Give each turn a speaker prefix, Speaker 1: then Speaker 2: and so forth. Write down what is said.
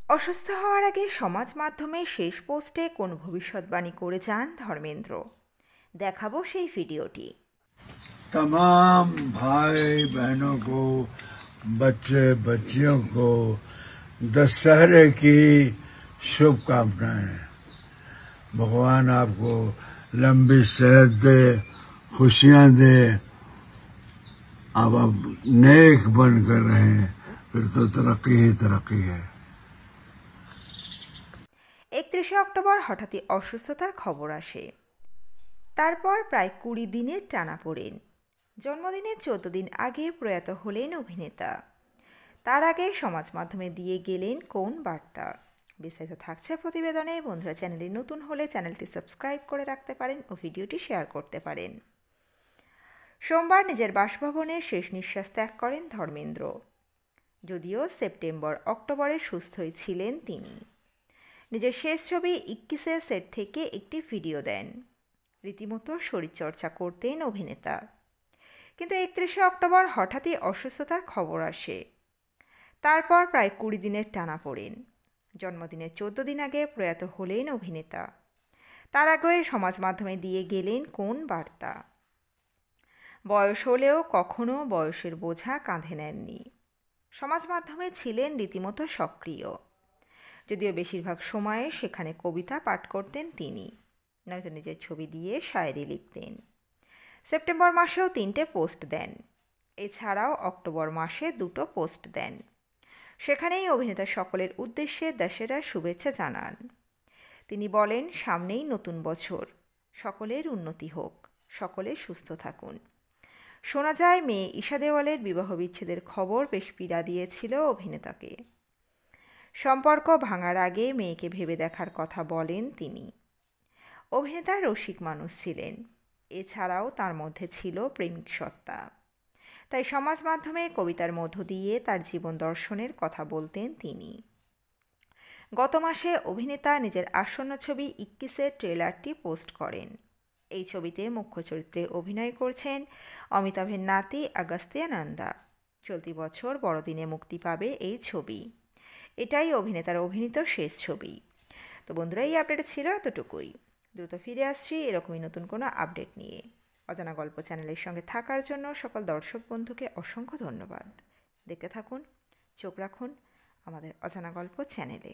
Speaker 1: অসুস্থ হওয়ার আগে সমাজ মাধ্যমে শেষ পোস্টে কোন ভবিষ্যৎবাণী করে যান ধর্মেন্দ্র, দেখাবো সেই ভিডিওটি।
Speaker 2: तमाम भाई बहनों को, बच्चे बच्चियों को दशहरे की शुभकामनाएं। भगवान आपको लंबी सेहत दे, खुशियां दे। अब नेक बनकर रहे, फिर तो तरक्की ही तरक्की है।
Speaker 1: 31 অক্টোবর হঠাৎই অসুস্থতার খবর আসে। তারপর প্রায় 20 দিনের টানাপোড়েন। জন্মদিনের 14 দিন আগে প্রয়াত হলেন অভিনেতা। তার আগে সমাজ মাধ্যমে দিয়ে গেলেন কোন বার্তা? বিস্তারিত থাকছে প্রতিবেদনে। বন্ধুরা, চ্যানেলে নতুন হলে চ্যানেলটি সাবস্ক্রাইব করে রাখতে পারেন ও ভিডিওটি শেয়ার করতে পারেন। সোমবার নিজের বাসভবনে শেষ নিঃশ্বাস ত্যাগ করেন ধর্মেন্দ্র। যদিও সেপ্টেম্বর অক্টোবরে সুস্থই ছিলেন তিনি। নিজের শেষ ছবি 21 সেট থেকে একটি ভিডিও দেন। রীতিমতো শরীরচর্চা করতেন অভিনেতা। কিন্তু 31 অক্টোবর হঠাৎই অসুস্থতার খবর আসে। তারপর প্রায় 20 দিনের টানাপোড়েন। জন্মদিনের 14 দিন আগে প্রয়াত হলেন অভিনেতা। তার আগে সমাজ মাধ্যমে দিয়ে গেলেন কোন বার্তা? বয়স হলেও কখনো বয়সের বোঝা কাঁধে নেননি। সমাজ মাধ্যমে ছিলেন রীতিমতো সক্রিয়। যদিও বেশিরভাগ সময়ে সেখানে কবিতা পাঠ করতেন তিনি, নয়তো নিজের ছবি দিয়ে শায়েরি লিখতেন। সেপ্টেম্বর মাসেও 3টে পোস্ট দেন। এছাড়াও অক্টোবর মাসে 2টো পোস্ট দেন। সেখানেই অভিনেতা সকলের উদ্দেশ্যে দশেরার শুভেচ্ছা জানান। তিনি বলেন, সামনেই নতুন বছর, সকলের উন্নতি হোক, সকলে সুস্থ থাকুন। শোনা যায় মেয়ে ঈশা দেওয়ালের বিবাহ বিচ্ছেদের খবর বেশ পীড়া দিয়েছিল অভিনেতাকে। সম্পর্ক ভাঙার আগে মেয়েকে ভেবে দেখার কথা বলেন তিনি। অভিনেতা রসিক মানুষ ছিলেন। এছাড়াও তার মধ্যে ছিল প্রেমিক সত্তা। তাই সমাজ মাধ্যমে কবিতার মধ্য দিয়ে তার জীবন দর্শনের কথা বলতেন তিনি। গত মাসে অভিনেতা নিজের আসন্ন ছবি 21 ট্রেলারটি পোস্ট করেন। এই ছবিতে মুখ্য চরিত্রে অভিনয় করছেন অমিতাভের নাতি আগাস্তিয়া নন্দা। চলতি বছর বড়দিনে মুক্তি পাবে এই ছবি। এটাই অভিনেতার অভিনীত শেষ ছবি। তো বন্ধুরা, এই আপডেট ছিল এতটুকুই। দ্রুত ফিরে আসছি এরকমই নতুন কোনো আপডেট নিয়ে। অজানা গল্প চ্যানেলের সঙ্গে থাকার জন্য সকল দর্শক বন্ধুকে অসংখ্য ধন্যবাদ। দেখতে থাকুন, চোখ রাখুন আমাদের অজানা গল্প চ্যানেলে।